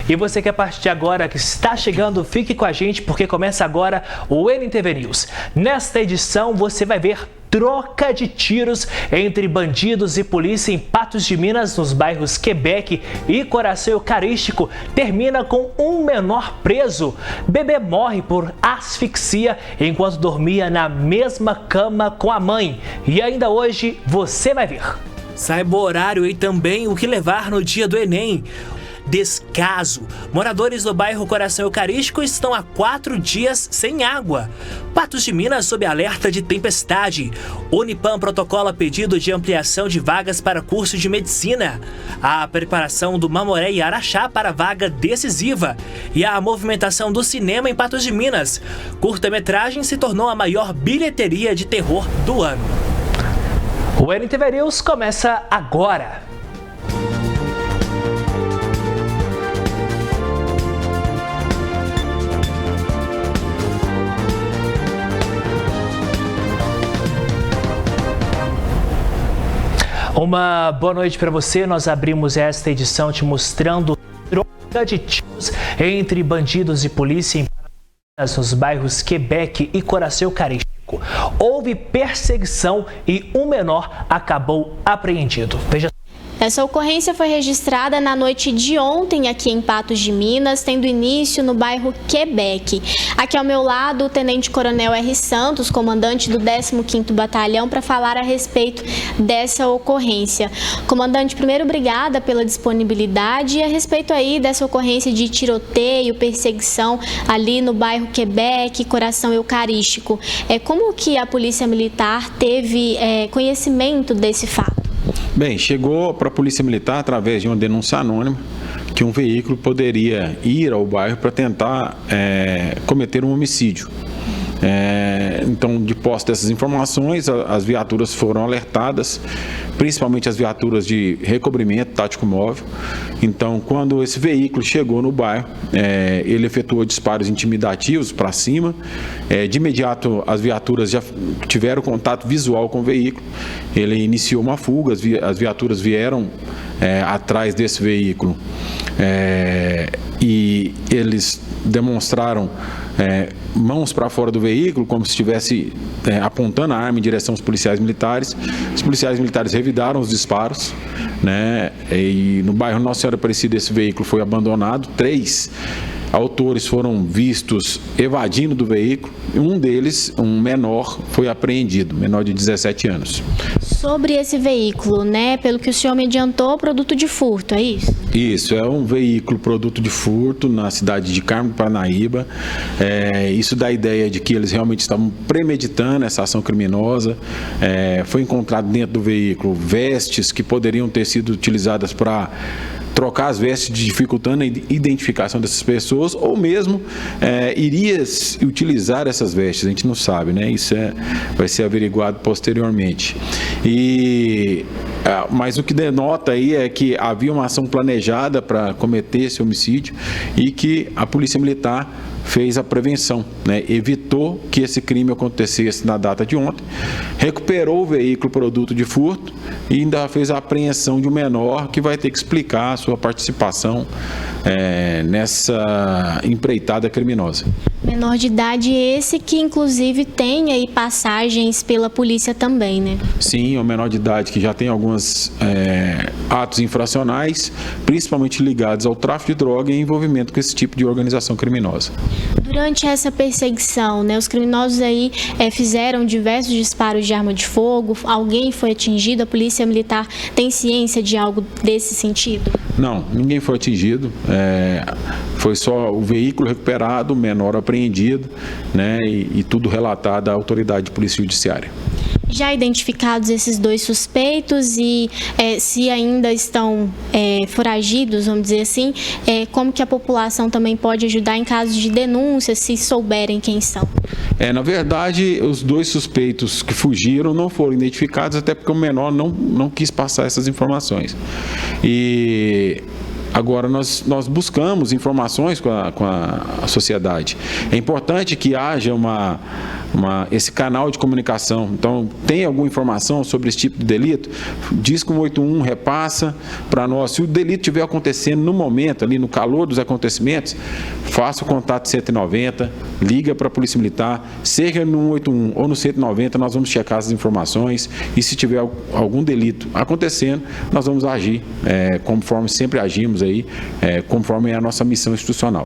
E você que a partir de agora que está chegando, fique com a gente porque começa agora o NTV News. Nesta edição você vai ver troca de tiros entre bandidos e polícia em Patos de Minas, nos bairros Quebec e Coração Eucarístico, termina com um menor preso. Bebê morre por asfixia enquanto dormia na mesma cama com a mãe. E ainda hoje você vai ver. Saiba o horário e também o que levar no dia do Enem. Descaso. Moradores do bairro Coração Eucarístico estão há 4 dias sem água. Patos de Minas sob alerta de tempestade. Unipam protocola pedido de ampliação de vagas para curso de medicina. A preparação do Mamoré e Araxá para vaga decisiva. E a movimentação do cinema em Patos de Minas. Curta-metragem se tornou a maior bilheteria de terror do ano. O NTV News começa agora. Uma boa noite para você. Nós abrimos esta edição te mostrando troca de tiros entre bandidos e polícia nos bairros Quebec e Coração Eucarístico. Houve perseguição e um menor acabou apreendido. Veja. Essa ocorrência foi registrada na noite de ontem aqui em Patos de Minas, tendo início no bairro Quebec. Aqui ao meu lado, o Tenente Coronel R. Santos, comandante do 15º Batalhão, para falar a respeito dessa ocorrência. Comandante, primeiro, obrigada pela disponibilidade e a respeito aí dessa ocorrência de tiroteio, perseguição ali no bairro Quebec, Coração Eucarístico. Como que a Polícia Militar teve conhecimento desse fato? Bem, chegou para a Polícia Militar através de uma denúncia anônima que um veículo poderia ir ao bairro para tentar cometer um homicídio. Então, de posse dessas informações, as viaturas foram alertadas, principalmente as viaturas de recobrimento tático móvel. Então, quando esse veículo chegou no bairro, ele efetuou disparos intimidativos para cima. De imediato, as viaturas já tiveram contato visual com o veículo. Ele iniciou uma fuga, as viaturas vieram atrás desse veículo e eles demonstraram mãos para fora do veículo, como se estivesse apontando a arma em direção aos policiais militares. Os policiais militares revidaram os disparos, né? E no bairro Nossa Senhora Aparecida esse veículo foi abandonado. 3 autores foram vistos evadindo do veículo. Um deles, um menor, foi apreendido, menor de 17 anos. Sobre esse veículo, né, pelo que o senhor me adiantou, produto de furto, é isso? Isso, é um veículo produto de furto na cidade de Carmo do Paranaíba. Isso dá a ideia de que eles realmente estavam premeditando essa ação criminosa. Foi encontrado dentro do veículo vestes que poderiam ter sido utilizadas para trocar as vestes, dificultando a identificação dessas pessoas, ou mesmo iria utilizar essas vestes, a gente não sabe, né? Isso vai ser averiguado posteriormente. Mas o que denota aí é que havia uma ação planejada para cometer esse homicídio e que a Polícia Militar fez a prevenção, né? Evitou que esse crime acontecesse na data de ontem, recuperou o veículo produto de furto e ainda fez a apreensão de um menor que vai ter que explicar a sua participação nessa empreitada criminosa. Menor de idade esse que inclusive tem aí passagens pela polícia também, né? Sim, é um menor de idade que já tem alguns atos infracionais, principalmente ligados ao tráfico de droga e envolvimento com esse tipo de organização criminosa. Durante essa perseguição, né, os criminosos aí fizeram diversos disparos de arma de fogo, alguém foi atingido, a Polícia Militar tem ciência de algo desse sentido? Não, ninguém foi atingido, foi só o veículo recuperado, o menor apreendido, né, e tudo relatado à autoridade de polícia judiciária. Já identificados esses 2 suspeitos e se ainda estão foragidos, vamos dizer assim, como que a população também pode ajudar em caso de denúncia, se souberem quem são? Na verdade, os 2 suspeitos que fugiram não foram identificados, até porque o menor não quis passar essas informações. E agora nós buscamos informações com a sociedade. É importante que haja uma esse canal de comunicação. Então, tem alguma informação sobre esse tipo de delito? Diz que o 181 repassa para nós. Se o delito estiver acontecendo no momento, ali no calor dos acontecimentos, faça o contato 190, liga para a Polícia Militar, seja no 181 ou no 190, nós vamos checar essas informações e se tiver algum delito acontecendo, nós vamos agir conforme sempre agimos aí, conforme é a nossa missão institucional.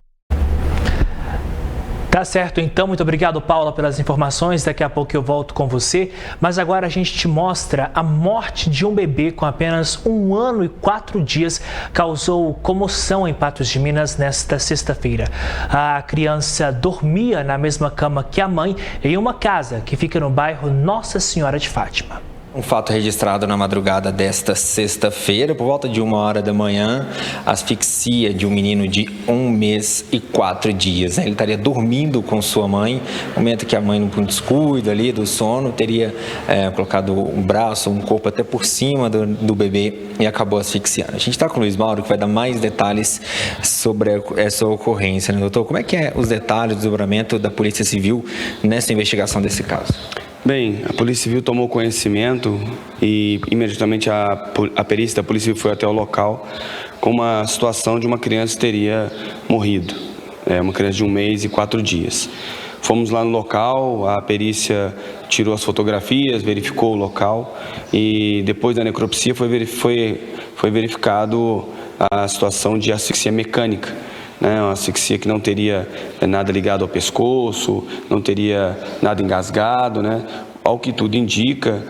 Tá certo, então. Muito obrigado, Paula, pelas informações. Daqui a pouco eu volto com você. Mas agora a gente te mostra a morte de um bebê com apenas 1 ano e 4 dias. Causou comoção em Patos de Minas nesta sexta-feira. A criança dormia na mesma cama que a mãe em uma casa que fica no bairro Nossa Senhora de Fátima. Um fato registrado na madrugada desta sexta-feira, por volta de 1h da manhã, asfixia de um menino de 1 mês e 4 dias. Ele estaria dormindo com sua mãe, no momento que a mãe, num descuido ali do sono, teria colocado um braço, um corpo até por cima do bebê e acabou asfixiando. A gente está com o Luiz Mauro, que vai dar mais detalhes sobre essa ocorrência, né, doutor? Como é que os detalhes do desdobramento da Polícia Civil nessa investigação desse caso? Bem, a Polícia Civil tomou conhecimento e imediatamente a perícia da Polícia Civil foi até o local com uma situação de uma criança que teria morrido, uma criança de 1 mês e 4 dias. Fomos lá no local, a perícia tirou as fotografias, verificou o local e depois da necropsia foi verificado a situação de asfixia mecânica. Uma asfixia que não teria nada ligado ao pescoço, não teria nada engasgado, Ao que tudo indica,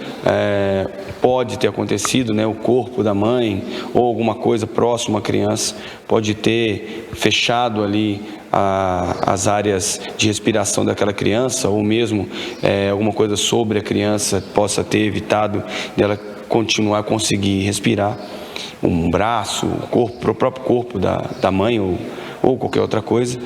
pode ter acontecido, o corpo da mãe ou alguma coisa próxima à criança pode ter fechado ali as áreas de respiração daquela criança ou mesmo alguma coisa sobre a criança possa ter evitado dela continuar a conseguir respirar. Um braço, o próprio corpo da mãe ou qualquer outra coisa,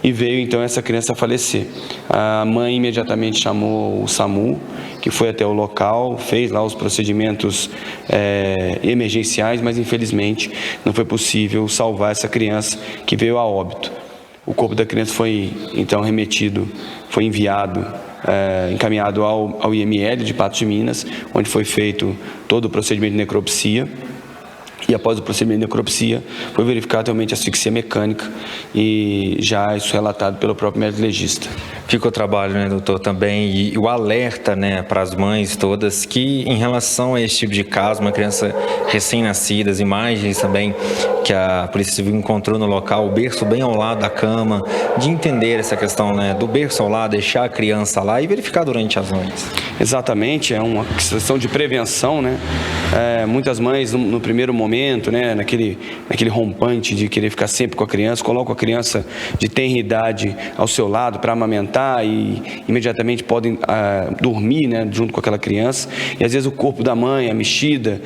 e veio então essa criança a falecer. A mãe imediatamente chamou o SAMU, que foi até o local, fez lá os procedimentos emergenciais, mas infelizmente não foi possível salvar essa criança que veio a óbito. O corpo da criança foi então encaminhado ao IML de Patos de Minas, onde foi feito todo o procedimento de necropsia. E após o procedimento de necropsia, foi verificado realmente asfixia mecânica e já isso relatado pelo próprio médico legista. Fica o trabalho, doutor, também, e o alerta, para as mães todas que em relação a esse tipo de caso, uma criança recém-nascida, as imagens também que a Polícia Civil encontrou no local, o berço bem ao lado da cama, de entender essa questão, do berço ao lado, deixar a criança lá e verificar durante as noites. Exatamente, é uma questão de prevenção, muitas mães no primeiro momento, naquele rompante de querer ficar sempre com a criança, colocam a criança de tenra idade ao seu lado para amamentar e imediatamente podem dormir, junto com aquela criança, e às vezes o corpo da mãe, a mexida,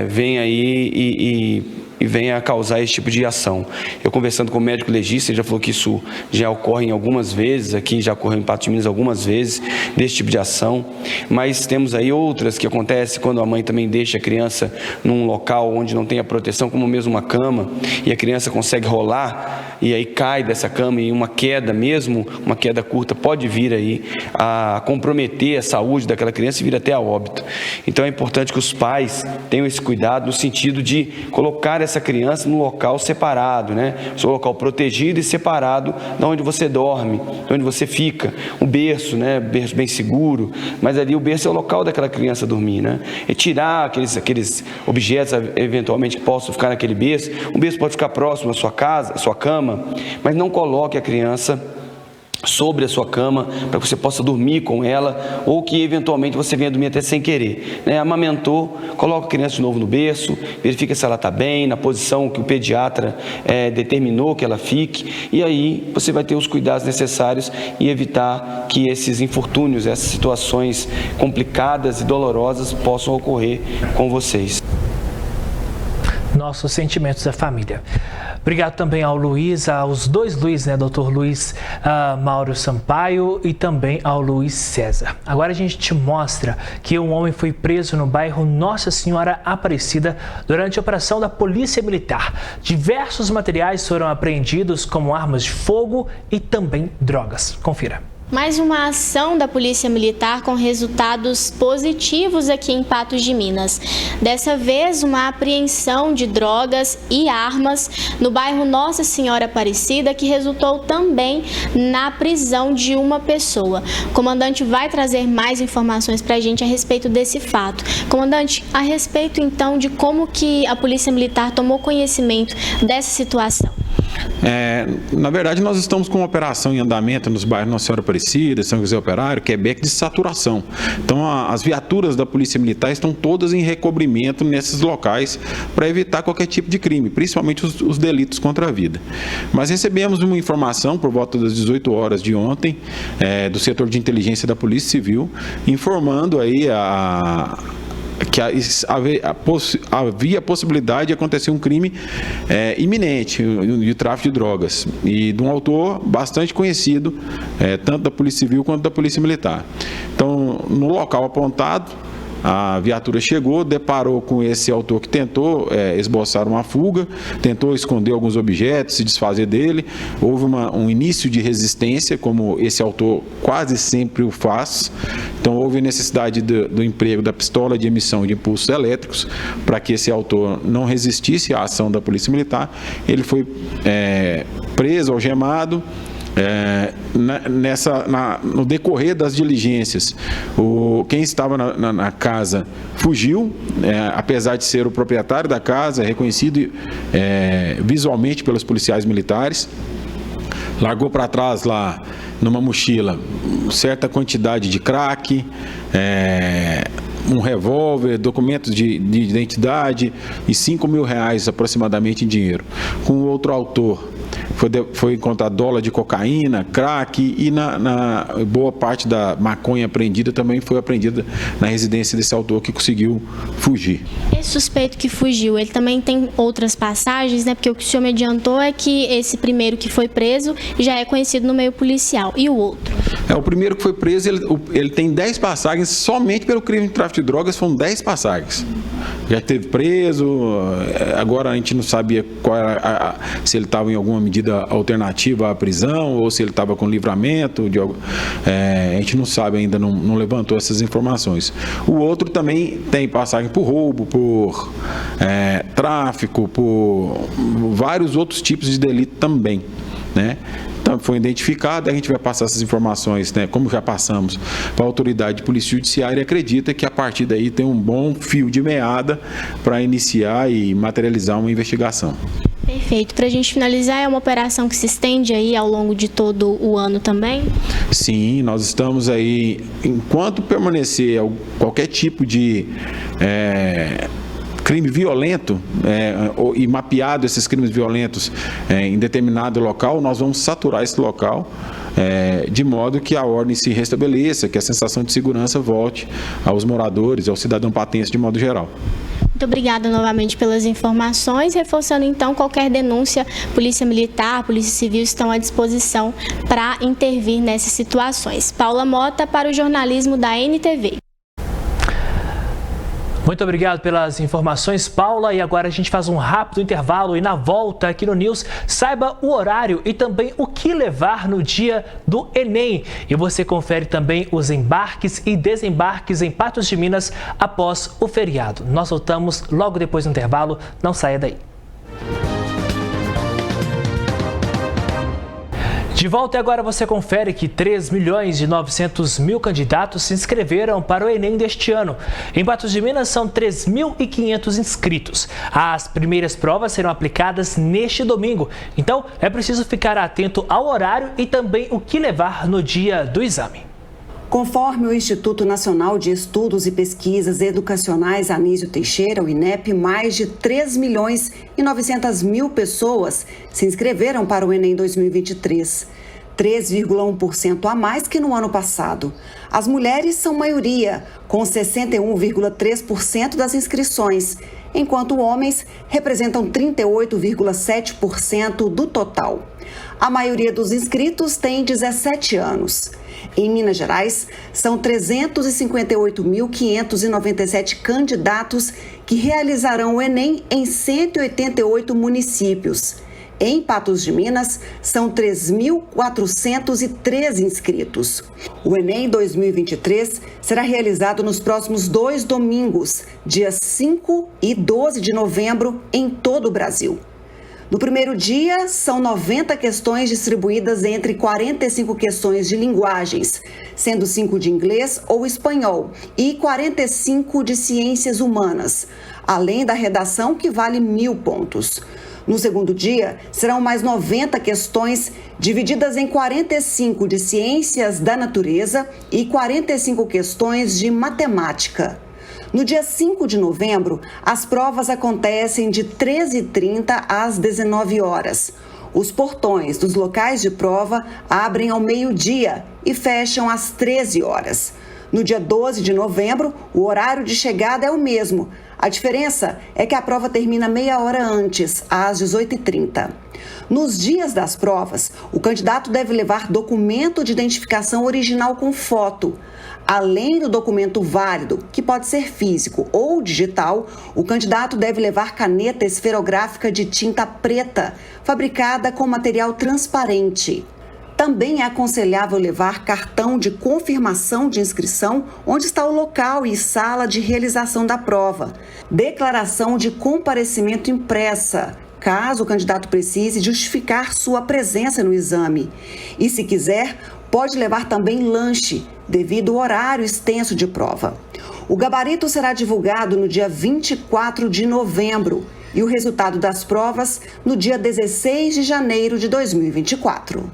vem aí e vem a causar esse tipo de ação. Eu conversando com o médico legista, ele já falou que isso já ocorre algumas vezes, aqui já ocorreu em Patos de Minas algumas vezes, desse tipo de ação, mas temos aí outras que acontecem quando a mãe também deixa a criança num local onde não tem a proteção, como mesmo uma cama, e a criança consegue rolar, e aí cai dessa cama e uma queda, mesmo uma queda curta, pode vir aí a comprometer a saúde daquela criança e vir até a óbito. Então é importante que os pais tenham esse cuidado no sentido de colocar essa criança num local separado, seu local protegido e separado de onde você dorme, de onde você fica. O berço, berço bem seguro, mas ali o berço é o local daquela criança dormir, E tirar aqueles objetos eventualmente que possam ficar naquele berço. Um berço pode ficar próximo à sua casa, à sua cama, mas não coloque a criança sobre a sua cama, para que você possa dormir com ela, ou que eventualmente você venha dormir até sem querer. Amamentou, coloca a criança de novo no berço, verifica se ela está bem, na posição que o pediatra determinou que ela fique, e aí você vai ter os cuidados necessários e evitar que esses infortúnios, essas situações complicadas e dolorosas possam ocorrer com vocês. Nossos sentimentos da família. Obrigado também ao Luiz, aos dois Luiz, Dr. Luiz Mauro Sampaio e também ao Luiz César. Agora a gente te mostra que um homem foi preso no bairro Nossa Senhora Aparecida durante a operação da Polícia Militar. Diversos materiais foram apreendidos, como armas de fogo e também drogas. Confira. Mais uma ação da Polícia Militar com resultados positivos aqui em Patos de Minas. Dessa vez, uma apreensão de drogas e armas no bairro Nossa Senhora Aparecida, que resultou também na prisão de uma pessoa. O comandante vai trazer mais informações para a gente a respeito desse fato. Comandante, a respeito então de como que a Polícia Militar tomou conhecimento dessa situação. Na verdade, nós estamos com uma operação em andamento nos bairros Nossa Senhora Aparecida, São José Operário, Quebec, de saturação. Então, as viaturas da Polícia Militar estão todas em recobrimento nesses locais para evitar qualquer tipo de crime, principalmente os delitos contra a vida. Mas recebemos uma informação por volta das 18 horas de ontem, do setor de inteligência da Polícia Civil, informando aí que havia a possibilidade de acontecer um crime iminente de tráfico de drogas e de um autor bastante conhecido, tanto da Polícia Civil quanto da Polícia Militar. Então, no local apontado, a viatura chegou, deparou com esse autor que tentou esboçar uma fuga, tentou esconder alguns objetos, se desfazer dele. Houve um início de resistência, como esse autor quase sempre o faz. Então, houve necessidade do emprego da pistola de emissão de impulsos elétricos para que esse autor não resistisse à ação da Polícia Militar. Ele foi preso, algemado. No decorrer das diligências, quem estava na casa fugiu, apesar de ser o proprietário da casa, reconhecido visualmente pelos policiais militares. Largou para trás lá numa mochila certa quantidade de crack, um revólver, documentos de identidade e R$5.000 aproximadamente em dinheiro. Com o outro autor foi encontrado dólar de cocaína, crack e na boa parte da maconha apreendida também foi apreendida na residência desse autor que conseguiu fugir. Esse suspeito que fugiu, ele também tem outras passagens, né? Porque o que o senhor me adiantou é que esse primeiro que foi preso já é conhecido no meio policial. E o outro? O primeiro que foi preso, ele tem 10 passagens somente pelo crime de tráfico de drogas, foram 10 passagens. Já esteve preso, agora a gente não sabia se ele estava em alguma medida alternativa à prisão ou se ele estava com livramento. A gente não sabe ainda, não levantou essas informações. O outro também tem passagem por roubo, por tráfico, por vários outros tipos de delito também, né? Então, foi identificado, a gente vai passar essas informações, né, como já passamos, para a autoridade de polícia judiciária e acredita que a partir daí tem um bom fio de meada para iniciar e materializar uma investigação. Perfeito. Para a gente finalizar, é uma operação que se estende aí ao longo de todo o ano também? Sim, nós estamos aí, enquanto permanecer qualquer tipo de crime violento e mapeado esses crimes violentos em determinado local, nós vamos saturar esse local de modo que a ordem se restabeleça, que a sensação de segurança volte aos moradores e ao cidadão patense de modo geral. Muito obrigada novamente pelas informações. Reforçando então, qualquer denúncia, Polícia Militar, Polícia Civil estão à disposição para intervir nessas situações. Paula Mota para o jornalismo da NTV. Muito obrigado pelas informações, Paula. E agora a gente faz um rápido intervalo e na volta aqui no News, saiba o horário e também o que levar no dia do Enem. E você confere também os embarques e desembarques em Patos de Minas após o feriado. Nós voltamos logo depois do intervalo, não saia daí. De volta e agora você confere que 3.900.000 candidatos se inscreveram para o Enem deste ano. Em Patos de Minas são 3.500 inscritos. As primeiras provas serão aplicadas neste domingo. Então é preciso ficar atento ao horário e também o que levar no dia do exame. Conforme o Instituto Nacional de Estudos e Pesquisas Educacionais Anísio Teixeira, o INEP, mais de 3.900.000 pessoas se inscreveram para o Enem 2023, 3,1% a mais que no ano passado. As mulheres são maioria, com 61,3% das inscrições, enquanto homens representam 38,7% do total. A maioria dos inscritos tem 17 anos. Em Minas Gerais, são 358.597 candidatos que realizarão o Enem em 188 municípios. Em Patos de Minas, são 3.413 inscritos. O Enem 2023 será realizado nos próximos 2 domingos, dias 5 e 12 de novembro, em todo o Brasil. No primeiro dia, são 90 questões distribuídas entre 45 questões de linguagens, sendo 5 de inglês ou espanhol e 45 de ciências humanas, além da redação, que vale 1.000 pontos. No segundo dia, serão mais 90 questões divididas em 45 de ciências da natureza e 45 questões de matemática. No dia 5 de novembro, as provas acontecem de 13h30 às 19 horas. Os portões dos locais de prova abrem ao meio-dia e fecham às 13 horas. No dia 12 de novembro, o horário de chegada é o mesmo. A diferença é que a prova termina meia hora antes, às 18h30. Nos dias das provas, o candidato deve levar documento de identificação original com foto. Além do documento válido, que pode ser físico ou digital, o candidato deve levar caneta esferográfica de tinta preta, fabricada com material transparente. Também é aconselhável levar cartão de confirmação de inscrição, onde está o local e sala de realização da prova. Declaração de comparecimento impressa, caso o candidato precise justificar sua presença no exame. E, se quiser, pode levar também lanche, devido ao horário extenso de prova. O gabarito será divulgado no dia 24 de novembro e o resultado das provas no dia 16 de janeiro de 2024.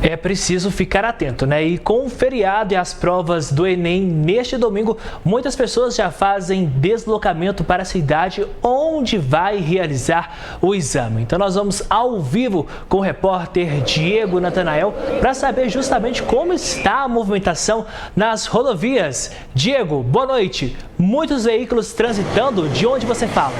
É preciso ficar atento, né? E com o feriado e as provas do Enem neste domingo, muitas pessoas já fazem deslocamento para a cidade onde vai realizar o exame. Então nós vamos ao vivo com o repórter Diego Natanael para saber justamente como está a movimentação nas rodovias. Diego, boa noite. Muitos veículos transitando, de onde você fala?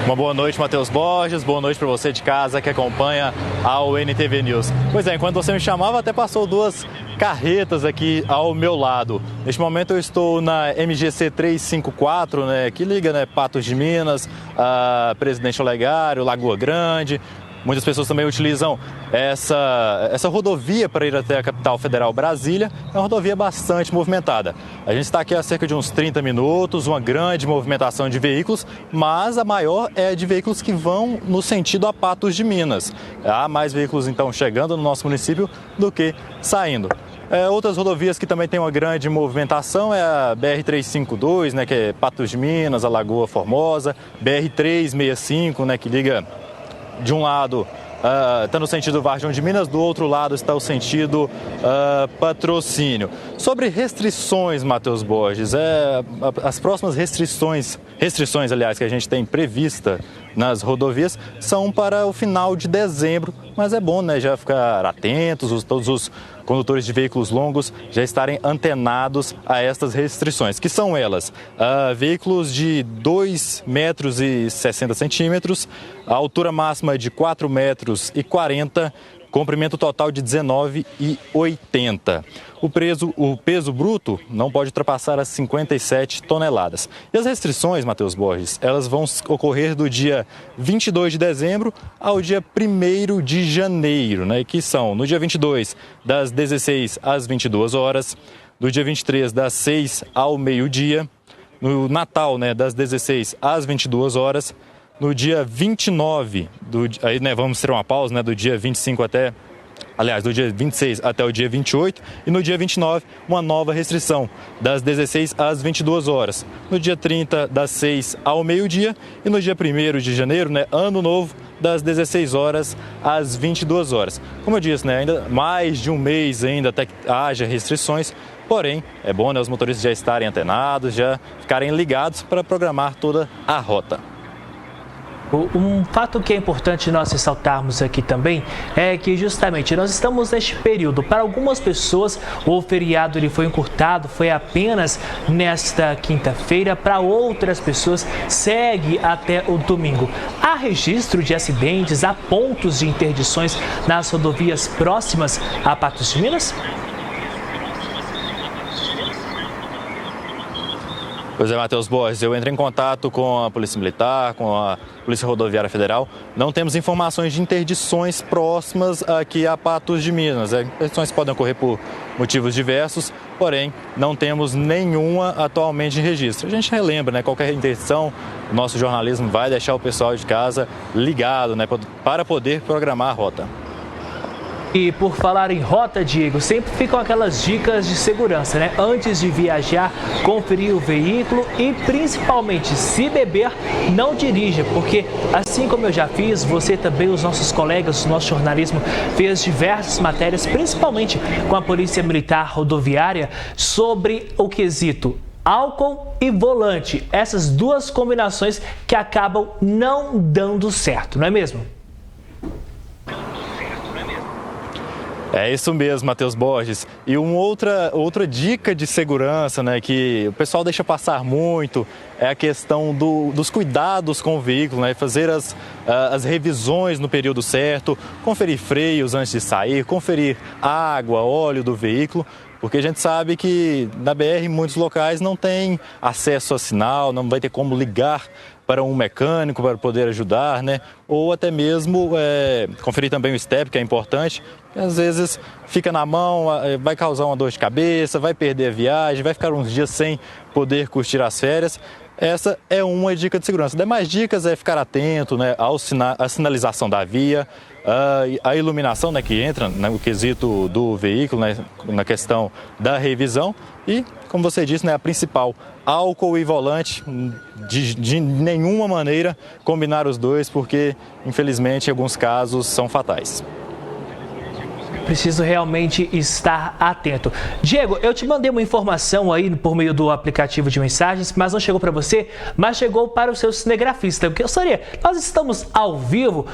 Uma boa noite, Matheus Borges. Boa noite para você de casa que acompanha ao NTV News. Pois é, enquanto você me chamava, até passou 2 carretas aqui ao meu lado. Neste momento eu estou na MGC 354, né, que liga, né, Patos de Minas, a Presidente Olegário, Lagoa Grande. Muitas pessoas também utilizam essa rodovia para ir até a capital federal, Brasília. É uma rodovia bastante movimentada. A gente está aqui há cerca de uns 30 minutos, uma grande movimentação de veículos, mas a maior é de veículos que vão no sentido a Patos de Minas. Há mais veículos, então, chegando no nosso município do que saindo. Outras rodovias que também tem uma grande movimentação é a BR-352, né, que é Patos de Minas, a Lagoa Formosa, BR-365, né, que liga de um lado está no sentido Vargem de Minas, do outro lado está o sentido Patrocínio. Sobre restrições, Matheus Borges, as próximas restrições, aliás, que a gente tem prevista nas rodovias são para o final de dezembro, mas é bom, né, já ficar atentos, todos os condutores de veículos longos já estarem antenados a estas restrições, que são elas: veículos de 2,60 metros, a altura máxima de 4,40 metros, comprimento total de 19,80. O peso bruto não pode ultrapassar as 57 toneladas. E as restrições, Matheus Borges, elas vão ocorrer do dia 22 de dezembro ao dia 1º de janeiro, né? Que são no dia 22, das 16 às 22 horas, no dia 23, das 6 ao meio-dia, no Natal, né, das 16 às 22 horas, no dia 29, aí, né, vamos ter uma pausa, né, do dia 25 do dia 26 até o dia 28, e no dia 29, uma nova restrição, das 16 às 22 horas. No dia 30, das 6 ao meio-dia, e no dia 1º de janeiro, né, ano novo, das 16 horas às 22 horas. Como eu disse, né, ainda mais de um mês ainda até que haja restrições, porém, é bom, né, os motoristas já estarem antenados, já ficarem ligados para programar toda a rota. Um fato que é importante nós ressaltarmos aqui também é que justamente nós estamos neste período. Para algumas pessoas o feriado ele foi encurtado, foi apenas nesta quinta-feira. Para outras pessoas segue até o domingo. Há registro de acidentes, há pontos de interdições nas rodovias próximas a Patos de Minas? Pois é, Matheus Borges, eu entrei em contato com a Polícia Militar, com a Polícia Rodoviária Federal. Não temos informações de interdições próximas aqui a Patos de Minas. Interdições podem ocorrer por motivos diversos, porém não temos nenhuma atualmente em registro. A gente relembra, né, qualquer interdição, o nosso jornalismo vai deixar o pessoal de casa ligado, né, para poder programar a rota. E por falar em rota, Diego, sempre ficam aquelas dicas de segurança, né? Antes de viajar, conferir o veículo e principalmente, se beber, não dirija, porque assim como eu já fiz, você também, os nossos colegas, o nosso jornalismo fez diversas matérias, principalmente com a Polícia Militar Rodoviária, sobre o quesito álcool e volante. Essas duas combinações que acabam não dando certo, não é mesmo? É isso mesmo, Matheus Borges. E uma outra dica de segurança, né, que o pessoal deixa passar muito, é a questão dos cuidados com o veículo, né, fazer as revisões no período certo, conferir freios antes de sair, conferir água, óleo do veículo, porque a gente sabe que na BR em muitos locais não tem acesso a sinal, não vai ter como ligar para um mecânico para poder ajudar, né? Ou até mesmo conferir também o step, que é importante. Às vezes fica na mão, vai causar uma dor de cabeça, vai perder a viagem, vai ficar uns dias sem poder curtir as férias. Essa é uma dica de segurança. Demais dicas é ficar atento, né, à sinalização da via, a iluminação, né, que entra no quesito do veículo, né, na questão da revisão e, como você disse, né, a principal, álcool e volante, de nenhuma maneira combinar os dois, porque infelizmente em alguns casos são fatais. Preciso realmente estar atento. Diego, eu te mandei uma informação aí por meio do aplicativo de mensagens, mas não chegou para você, mas chegou para o seu cinegrafista. Porque eu gostaria, nós estamos ao vivo,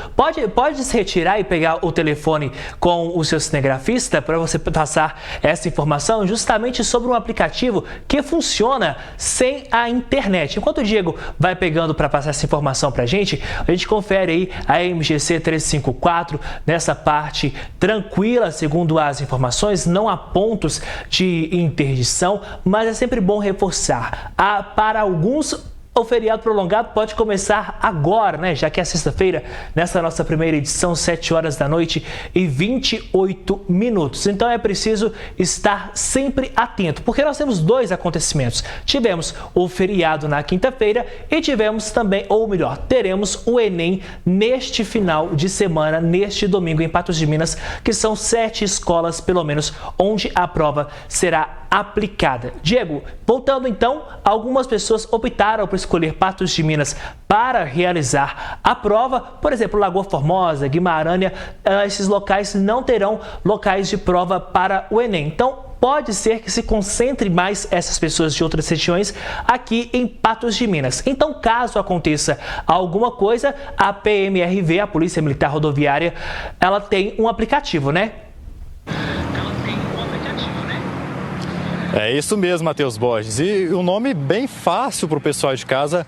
pode se retirar e pegar o telefone com o seu cinegrafista para você passar essa informação justamente sobre um aplicativo que funciona sem a internet. Enquanto o Diego vai pegando para passar essa informação para a gente confere aí a MGC 354 nessa parte tranquila. Segundo as informações, não há pontos de interdição, mas é sempre bom reforçar. Para alguns, o feriado prolongado pode começar agora, né? Já que é sexta-feira, nessa nossa primeira edição, 7 horas da noite e 28 minutos. Então é preciso estar sempre atento, porque nós temos dois acontecimentos. Tivemos o feriado na quinta-feira e tivemos também, ou melhor, teremos o Enem neste final de semana, neste domingo em Patos de Minas, que são 7 escolas, pelo menos, onde a prova será aplicada. Diego, voltando então, algumas pessoas optaram por escolher Patos de Minas para realizar a prova. Por exemplo, Lagoa Formosa, Guimarães, esses locais não terão locais de prova para o Enem. Então, pode ser que se concentre mais essas pessoas de outras regiões aqui em Patos de Minas. Então, caso aconteça alguma coisa, a PMRV, a Polícia Militar Rodoviária, ela tem um aplicativo, né? É isso mesmo, Matheus Borges. E um nome bem fácil para o pessoal de casa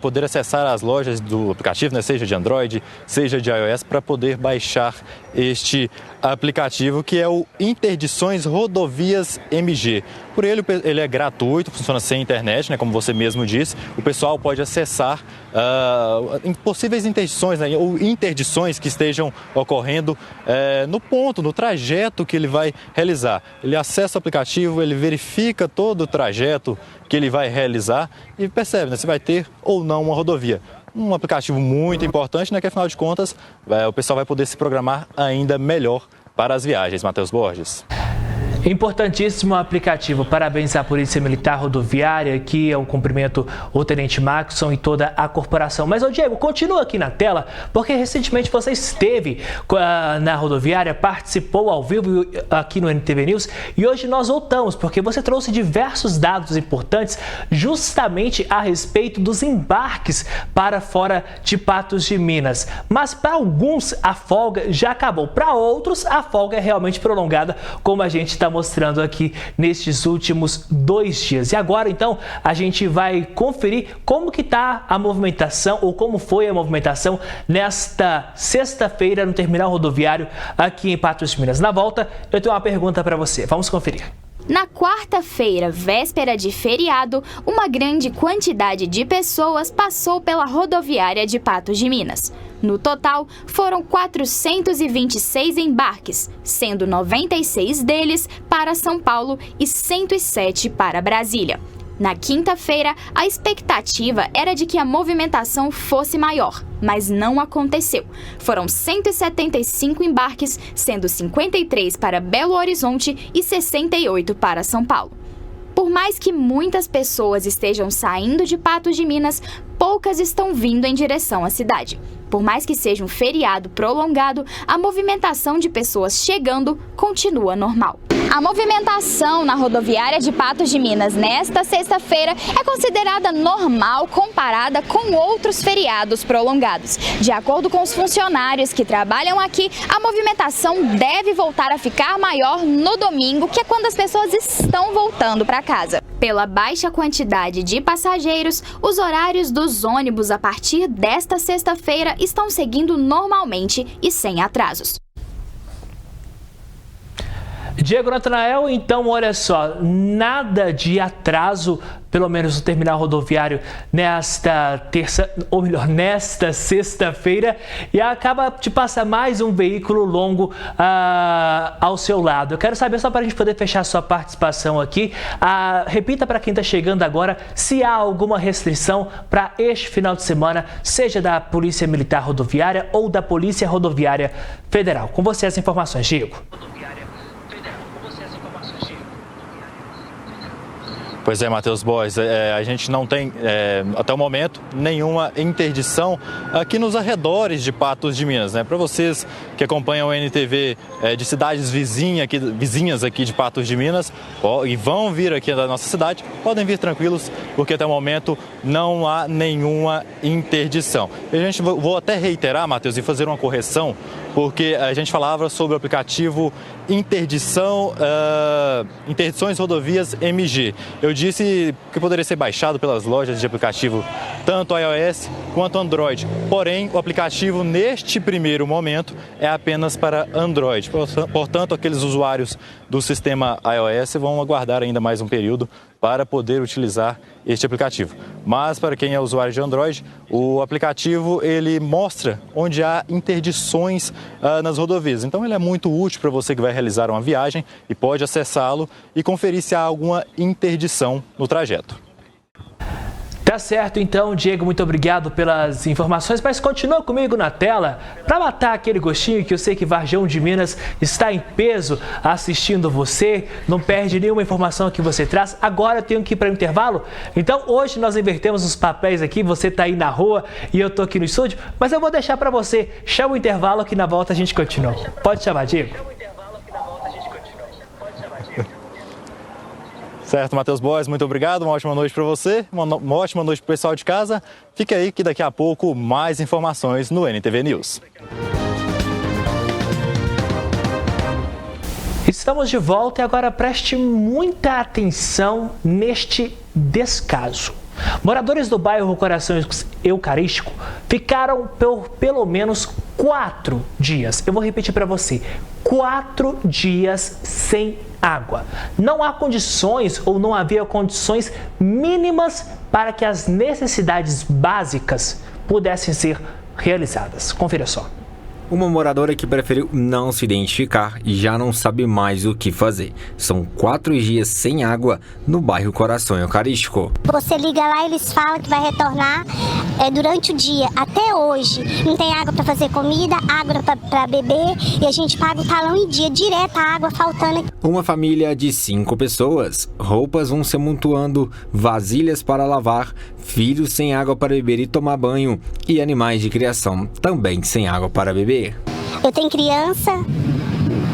poder acessar as lojas do aplicativo, né? Seja de Android, seja de iOS, para poder baixar este aplicativo, que é o Interdições Rodovias MG. Por ele é gratuito, funciona sem internet, né? Como você mesmo disse. O pessoal pode acessar possíveis interdições, né? Ou interdições que estejam ocorrendo no ponto, no trajeto que ele vai realizar. Ele acessa o aplicativo, ele verifica todo o trajeto que ele vai realizar e percebe, né, se vai ter ou não uma rodovia. Um aplicativo muito importante, né, que afinal de contas o pessoal vai poder se programar ainda melhor para as viagens. Matheus Borges. Importantíssimo aplicativo. Parabéns à Polícia Militar Rodoviária, que eu cumprimento o Tenente Maxson e toda a corporação. Mas, Diego, continua aqui na tela, porque recentemente você esteve na rodoviária, participou ao vivo aqui no NTV News e hoje nós voltamos, porque você trouxe diversos dados importantes justamente a respeito dos embarques para fora de Patos de Minas. Mas para alguns a folga já acabou, para outros a folga é realmente prolongada, como a gente está mostrando aqui nestes últimos 2 dias. E agora, então, a gente vai conferir como que está a movimentação, ou como foi a movimentação nesta sexta-feira no terminal rodoviário aqui em Patos de Minas. Na volta, eu tenho uma pergunta para você. Vamos conferir. Na quarta-feira, véspera de feriado, uma grande quantidade de pessoas passou pela rodoviária de Patos de Minas. No total, foram 426 embarques, sendo 96 deles para São Paulo e 107 para Brasília. Na quinta-feira, a expectativa era de que a movimentação fosse maior, mas não aconteceu. Foram 175 embarques, sendo 53 para Belo Horizonte e 68 para São Paulo. Por mais que muitas pessoas estejam saindo de Patos de Minas, poucas estão vindo em direção à cidade. Por mais que seja um feriado prolongado, a movimentação de pessoas chegando continua normal. A movimentação na rodoviária de Patos de Minas nesta sexta-feira é considerada normal comparada com outros feriados prolongados. De acordo com os funcionários que trabalham aqui, a movimentação deve voltar a ficar maior no domingo, que é quando as pessoas estão voltando para casa. Pela baixa quantidade de passageiros, os horários dos ônibus a partir desta sexta-feira estão seguindo normalmente e sem atrasos. Diego Natanael, então olha só, nada de atraso, pelo menos no terminal rodoviário nesta sexta-feira, e acaba de passar mais um veículo longo ao seu lado. Eu quero saber, só para a gente poder fechar a sua participação aqui, repita para quem está chegando agora se há alguma restrição para este final de semana, seja da Polícia Militar Rodoviária ou da Polícia Rodoviária Federal. Com você as informações, Diego. Pois é, Matheus Borges, a gente não tem, até o momento, nenhuma interdição aqui nos arredores de Patos de Minas, né? Para vocês que acompanham o NTV de cidades vizinhas aqui de Patos de Minas e vão vir aqui da nossa cidade, podem vir tranquilos, porque até o momento não há nenhuma interdição. E vou até reiterar, Matheus, e fazer uma correção, porque a gente falava sobre o aplicativo Interdições Rodovias MG. Eu disse que poderia ser baixado pelas lojas de aplicativo, tanto iOS quanto Android. Porém, o aplicativo, neste primeiro momento, é apenas para Android. Portanto, aqueles usuários do sistema iOS vão aguardar ainda mais um período para poder utilizar este aplicativo. Mas para quem é usuário de Android, o aplicativo ele mostra onde há interdições nas rodovias. Então ele é muito útil para você que vai realizar uma viagem e pode acessá-lo e conferir se há alguma interdição no trajeto. Tá certo, então, Diego, muito obrigado pelas informações, mas continua comigo na tela para matar aquele gostinho que eu sei que Varjão de Minas está em peso assistindo você, não perde nenhuma informação que você traz. Agora eu tenho que ir para o intervalo, então hoje nós invertemos os papéis aqui, você está aí na rua e eu estou aqui no estúdio, mas eu vou deixar para você, chama o intervalo que na volta a gente continua. Pode chamar, Diego. Certo, Matheus Borges, muito obrigado, uma ótima noite para você, uma ótima noite para o pessoal de casa. Fica aí que daqui a pouco mais informações no NTV News. Estamos de volta e agora preste muita atenção neste descaso. Moradores do bairro Coração Eucarístico ficaram por pelo menos 4 dias. Eu vou repetir para você, 4 dias sem água. Não há condições ou não havia condições mínimas para que as necessidades básicas pudessem ser realizadas. Confira só. Uma moradora que preferiu não se identificar e já não sabe mais o que fazer. São 4 dias sem água no bairro Coração Eucarístico. Você liga lá, eles falam que vai retornar durante o dia. Até hoje não tem água para fazer comida, água para beber e a gente paga o talão em dia, direto a água faltando. Uma família de 5 pessoas, roupas vão se amontoando, vasilhas para lavar, filhos sem água para beber e tomar banho e animais de criação também sem água para beber. Eu tenho criança,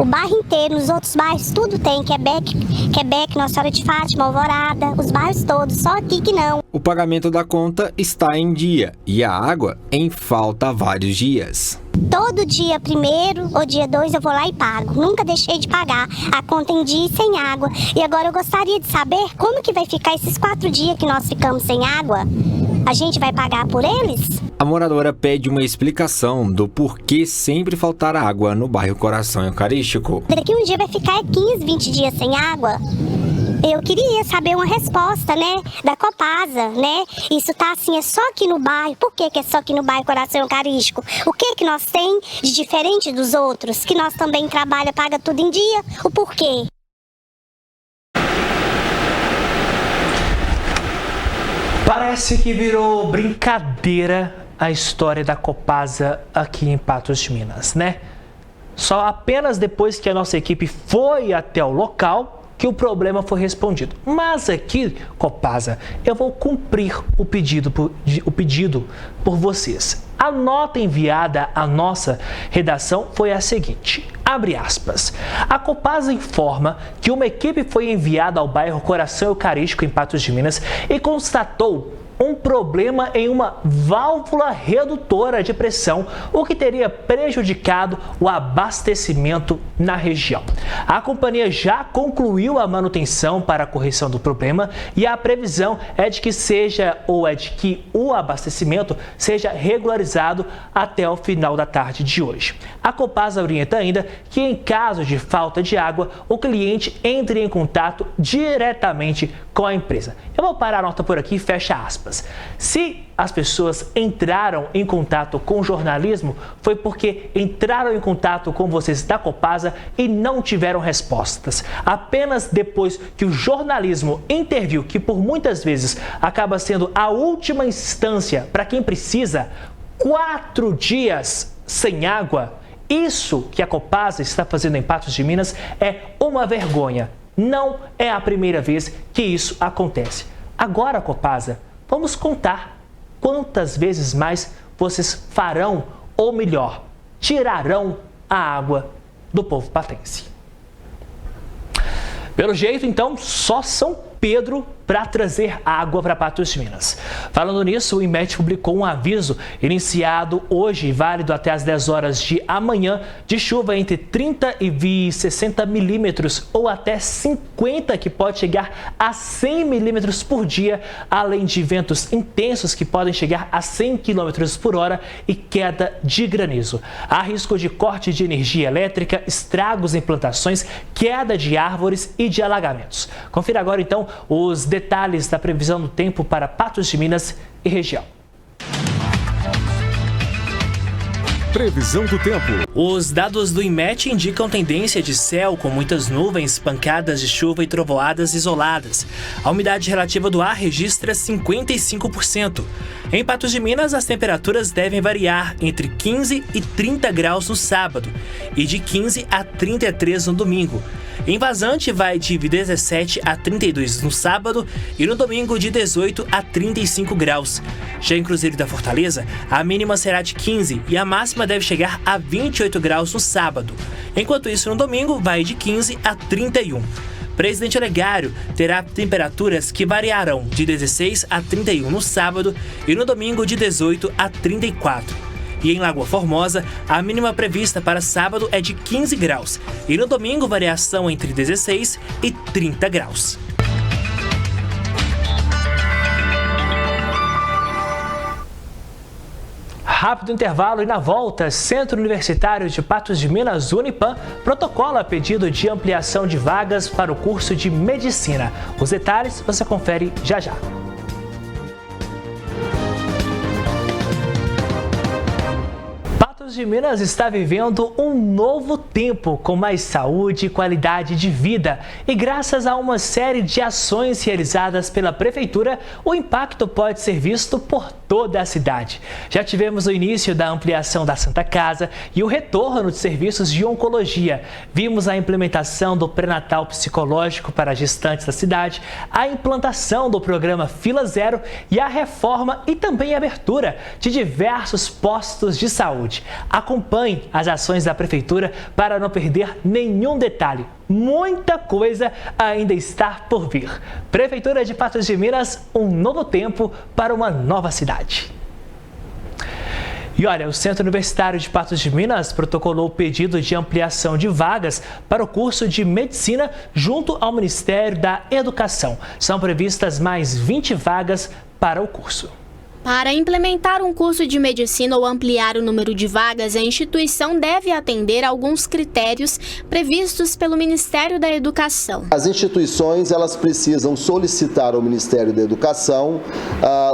o bairro inteiro, nos outros bairros tudo tem, Quebec, Nossa Senhora de Fátima, Alvorada, os bairros todos, só aqui que não. O pagamento da conta está em dia e a água em falta há vários dias. Todo dia 1º ou dia 2 eu vou lá e pago. Nunca deixei de pagar a conta em dia e sem água. E agora eu gostaria de saber como que vai ficar esses 4 dias que nós ficamos sem água. A gente vai pagar por eles? A moradora pede uma explicação do porquê sempre faltar água no bairro Coração Eucarístico. Daqui um dia vai ficar 15, 20 dias sem água. Eu queria saber uma resposta, né, da Copasa, né? Isso tá assim, é só aqui no bairro. Por que é só aqui no bairro Coração Eucarístico? O que nós tem de diferente dos outros? Que nós também trabalha, paga tudo em dia? O porquê? Parece que virou brincadeira a história da Copasa aqui em Patos de Minas, né? Só apenas depois que a nossa equipe foi até o local que o problema foi respondido. Mas aqui, Copasa, eu vou cumprir o pedido por vocês. A nota enviada à nossa redação foi a seguinte, abre aspas. A Copasa informa que uma equipe foi enviada ao bairro Coração Eucarístico, em Patos de Minas, e constatou um problema em uma válvula redutora de pressão, o que teria prejudicado o abastecimento na região. A companhia já concluiu a manutenção para a correção do problema e a previsão é de que o abastecimento seja regularizado até o final da tarde de hoje. A Copasa orienta ainda que, em caso de falta de água, o cliente entre em contato diretamente com a empresa. Eu vou parar a nota por aqui, fecha aspas. Se as pessoas entraram em contato com o jornalismo, foi porque entraram em contato com vocês da Copasa e não tiveram respostas. Apenas depois que o jornalismo interviu, que por muitas vezes acaba sendo a última instância para quem precisa, 4 dias sem água, isso que a Copasa está fazendo em Patos de Minas é uma vergonha. Não é a primeira vez que isso acontece. Agora, Copasa, vamos contar quantas vezes mais vocês farão, ou melhor, tirarão a água do povo patense. Pelo jeito, então, só São Pedro para trazer água para Patos de Minas. Falando nisso, o IMET publicou um aviso iniciado hoje, válido até as 10 horas de amanhã, de chuva entre 30 e 60 milímetros ou até 50, que pode chegar a 100 milímetros por dia, além de ventos intensos que podem chegar a 100 quilômetros por hora e queda de granizo. Há risco de corte de energia elétrica, estragos em plantações, queda de árvores e de alagamentos. Confira agora, então, os detalhes da previsão do tempo para Patos de Minas e região. Previsão do tempo. Os dados do IMET indicam tendência de céu com muitas nuvens, pancadas de chuva e trovoadas isoladas. A umidade relativa do ar registra 55%. Em Patos de Minas, as temperaturas devem variar entre 15 e 30 graus no sábado e de 15 a 33 no domingo. Em Vazante vai de 17 a 32 no sábado e no domingo de 18 a 35 graus. Já em Cruzeiro da Fortaleza, a mínima será de 15 e a máxima deve chegar a 28 graus no sábado. Enquanto isso, no domingo vai de 15 a 31. Presidente Olegário terá temperaturas que variarão de 16 a 31 no sábado e no domingo de 18 a 34. E em Lagoa Formosa, a mínima prevista para sábado é de 15 graus e no domingo variação entre 16 e 30 graus. Rápido intervalo e na volta, Centro Universitário de Patos de Minas, Unipam, protocola pedido de ampliação de vagas para o curso de Medicina. Os detalhes você confere já já. Patos de Minas está vivendo um novo tempo com mais saúde e qualidade de vida. E graças a uma série de ações realizadas pela Prefeitura, o impacto pode ser visto por toda a cidade. Já tivemos o início da ampliação da Santa Casa e o retorno de serviços de oncologia. Vimos a implementação do pré-natal psicológico para gestantes da cidade, a implantação do programa Fila Zero e a reforma e também a abertura de diversos postos de saúde. Acompanhe as ações da Prefeitura para não perder nenhum detalhe. Muita coisa ainda está por vir. Prefeitura de Patos de Minas, um novo tempo para uma nova cidade. E olha, o Centro Universitário de Patos de Minas protocolou o pedido de ampliação de vagas para o curso de Medicina junto ao Ministério da Educação. São previstas mais 20 vagas para o curso. Para implementar um curso de medicina ou ampliar o número de vagas, a instituição deve atender a alguns critérios previstos pelo Ministério da Educação. As instituições elas precisam solicitar ao Ministério da Educação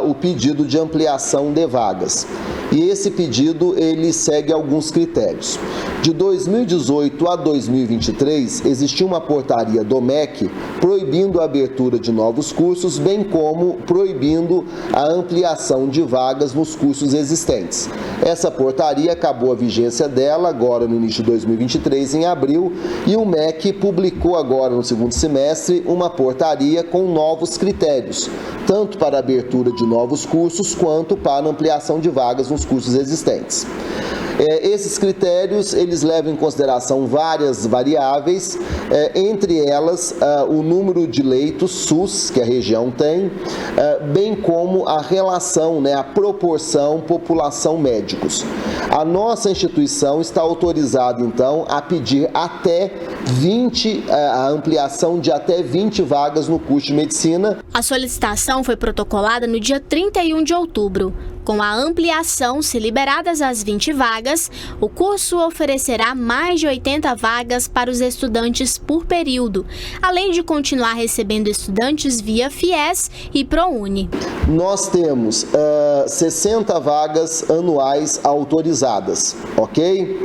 o pedido de ampliação de vagas. E esse pedido ele segue alguns critérios. De 2018 a 2023, existiu uma portaria do MEC proibindo a abertura de novos cursos, bem como proibindo a ampliação de vagas nos cursos existentes. Essa portaria acabou a vigência dela agora no início de 2023, em abril, e o MEC publicou agora no segundo semestre uma portaria com novos critérios, tanto para a abertura de novos cursos quanto para a ampliação de vagas nos cursos existentes. Esses critérios, eles levam em consideração várias variáveis, entre elas o número de leitos SUS que a região tem, bem como a relação, a proporção população-médicos. A nossa instituição está autorizada, então, a pedir a ampliação de até 20 vagas no curso de medicina. A solicitação foi protocolada no dia 31 de outubro. Com a ampliação, se liberadas as 20 vagas, o curso oferecerá mais de 80 vagas para os estudantes por período, além de continuar recebendo estudantes via FIES e ProUni. Nós temos 60 vagas anuais autorizadas, ok?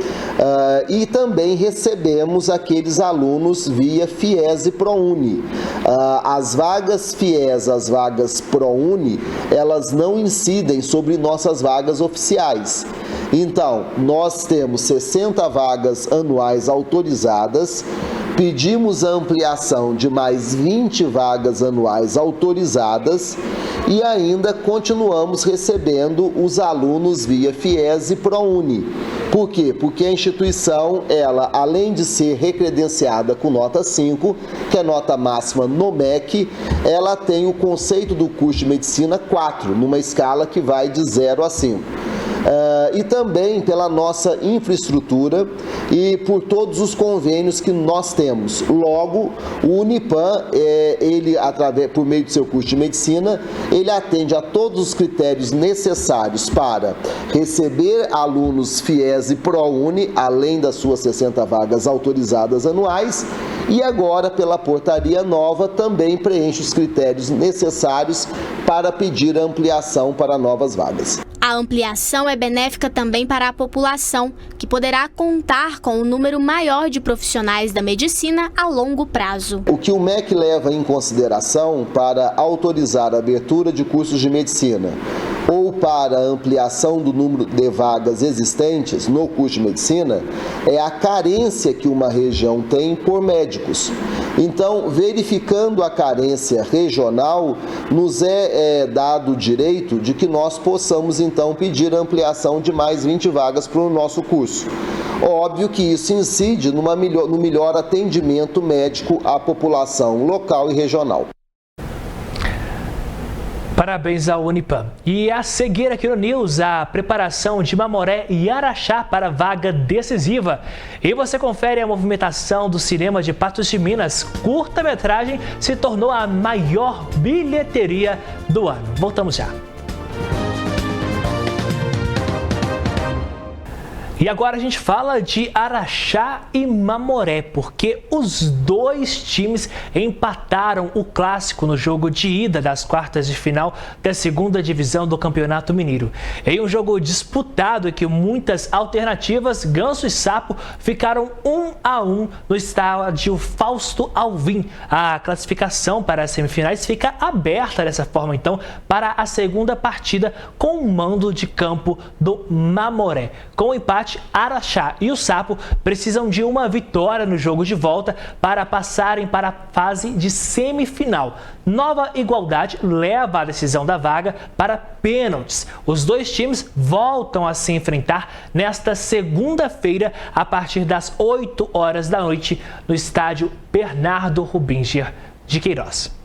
E também recebemos aqueles alunos via FIES e ProUni. As vagas FIES, as vagas ProUni, elas não incidem sobre nossas vagas oficiais. Então, nós temos 60 vagas anuais autorizadas, pedimos a ampliação de mais 20 vagas anuais autorizadas e ainda continuamos recebendo os alunos via FIES e ProUni. Por quê? Porque a instituição, ela, além de ser recredenciada com nota 5, que é nota máxima no MEC, ela tem o conceito do curso de medicina 4, numa escala que vai de 0 a 5. E também pela nossa infraestrutura e por todos os convênios que nós temos. Logo, o Unipam, por meio do seu curso de medicina, ele atende a todos os critérios necessários para receber alunos FIES e ProUni, além das suas 60 vagas autorizadas anuais, e agora, pela portaria nova, também preenche os critérios necessários para pedir a ampliação para novas vagas. A ampliação é benéfica também para a população, que poderá contar com um número maior de profissionais da medicina a longo prazo. O que o MEC leva em consideração para autorizar a abertura de cursos de medicina ou para a ampliação do número de vagas existentes no curso de medicina é a carência que uma região tem por médicos. Então, verificando a carência regional, nos é dado o direito de que nós possamos, então, pedir a ampliação de mais 20 vagas para o nosso curso. Óbvio que isso incide no melhor atendimento médico à população local e regional. Parabéns ao Unipam. E a seguir aqui no News, a preparação de Mamoré e Araxá para a vaga decisiva. E você confere a movimentação do cinema de Patos de Minas. Curta-metragem se tornou a maior bilheteria do ano. Voltamos já. E agora a gente fala de Araxá e Mamoré, porque os dois times empataram o clássico no jogo de ida das quartas de final da segunda divisão do Campeonato Mineiro. Em um jogo disputado e que muitas alternativas, Ganso e Sapo ficaram 1-1 no estádio Fausto Alvim. A classificação para as semifinais fica aberta dessa forma, então, para a segunda partida com o mando de campo do Mamoré. Com o empate, Araxá e o Sapo precisam de uma vitória no jogo de volta para passarem para a fase de semifinal. Nova igualdade leva a decisão da vaga para pênaltis. Os dois times voltam a se enfrentar nesta segunda-feira a partir das 8 horas da noite no estádio Bernardo Rubinger de Queiroz.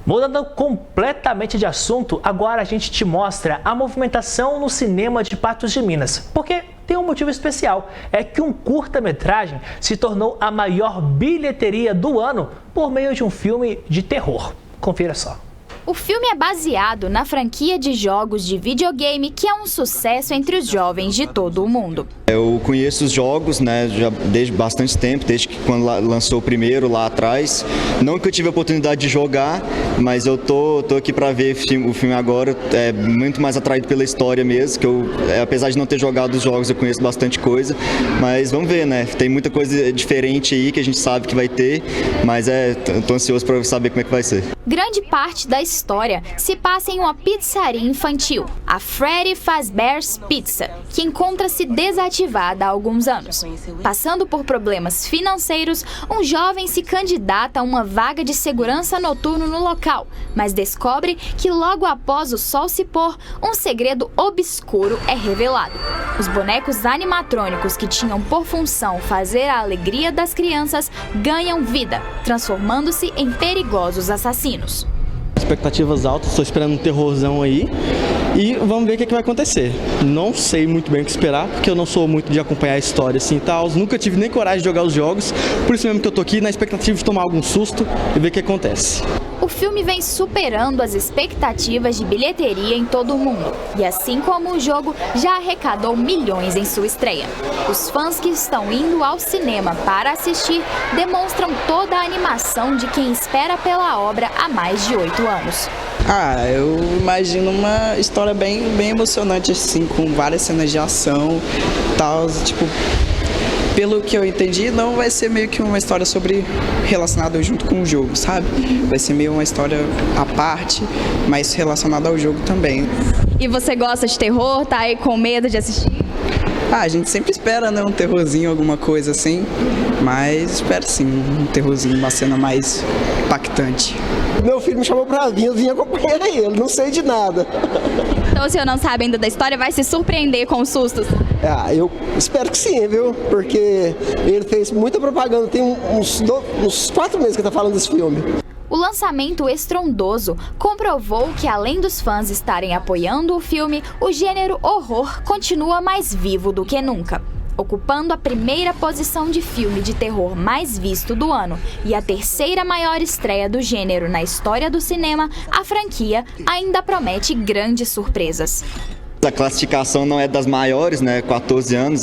Mudando completamente de assunto, agora a gente te mostra a movimentação no cinema de Patos de Minas. Porque tem um motivo especial, é que um curta-metragem se tornou a maior bilheteria do ano por meio de um filme de terror. Confira só. O filme é baseado na franquia de jogos de videogame que é um sucesso entre os jovens de todo o mundo. Eu conheço os jogos, né, já desde bastante tempo, desde que quando lançou o primeiro lá atrás. Não que eu tive a oportunidade de jogar, mas eu tô aqui para ver o filme agora. É muito mais atraído pela história mesmo, que eu, apesar de não ter jogado os jogos, eu conheço bastante coisa. Mas vamos ver, né? Tem muita coisa diferente aí que a gente sabe que vai ter, mas tô ansioso para saber como é que vai ser. Grande parte da história se passa em uma pizzaria infantil, a Freddy Fazbear's Pizza, que encontra-se desativada há alguns anos. Passando por problemas financeiros, um jovem se candidata a uma vaga de segurança noturno no local, mas descobre que logo após o sol se pôr, um segredo obscuro é revelado. Os bonecos animatrônicos que tinham por função fazer a alegria das crianças ganham vida, transformando-se em perigosos assassinos. Expectativas altas, estou esperando um terrorzão aí e vamos ver o que vai acontecer. Não sei muito bem o que esperar, porque eu não sou muito de acompanhar a história assim e tal, nunca tive nem coragem de jogar os jogos, por isso mesmo que eu tô aqui na expectativa de tomar algum susto e ver o que acontece. O filme vem superando as expectativas de bilheteria em todo o mundo e, assim como o jogo, já arrecadou milhões em sua estreia. Os fãs que estão indo ao cinema para assistir demonstram toda a animação de quem espera pela obra há mais de 8 anos. Eu imagino uma história bem emocionante, assim, com várias cenas de ação, tal, tipo... Pelo que eu entendi, não vai ser meio que uma história relacionada junto com o jogo, sabe? Vai ser meio uma história à parte, mas relacionada ao jogo também. E você gosta de terror? Tá aí com medo de assistir? A gente sempre espera, né? Um terrorzinho, alguma coisa assim. Mas espero sim, um terrorzinho, uma cena mais impactante. Meu filho me chamou pra vir, eu vim acompanhar ele, não sei de nada. Então o senhor não sabe ainda da história, vai se surpreender com os sustos? Eu espero que sim, viu? Porque ele fez muita propaganda, tem uns 4 meses que ele tá falando desse filme. O lançamento estrondoso comprovou que, além dos fãs estarem apoiando o filme, o gênero horror continua mais vivo do que nunca. Ocupando a primeira posição de filme de terror mais visto do ano e a terceira maior estreia do gênero na história do cinema, a franquia ainda promete grandes surpresas. A classificação não é das maiores, né? 14 anos,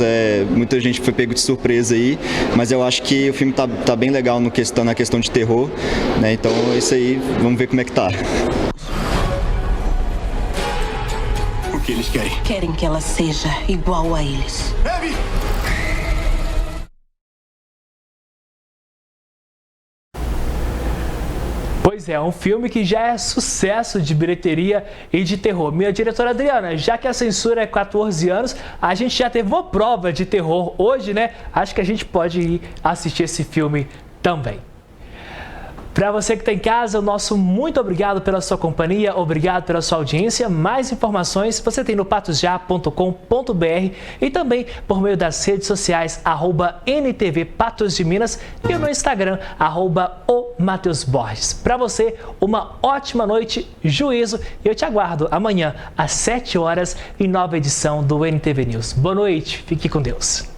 muita gente foi pego de surpresa aí, mas eu acho que o filme tá bem legal na questão de terror, né? Então isso aí, vamos ver como é que tá. O que eles querem? Querem que ela seja igual a eles. Abby! Pois é, um filme que já é sucesso de bilheteria e de terror. Minha diretora Adriana, já que a censura é 14 anos, a gente já teve uma prova de terror hoje, né? Acho que a gente pode ir assistir esse filme também. Para você que está em casa, o nosso muito obrigado pela sua companhia, obrigado pela sua audiência. Mais informações você tem no patosja.com.br e também por meio das redes sociais @NTV Patos de Minas e no Instagram @OMatheusBorges. Para você, uma ótima noite, juízo, e eu te aguardo amanhã às 7 horas em nova edição do NTV News. Boa noite, fique com Deus.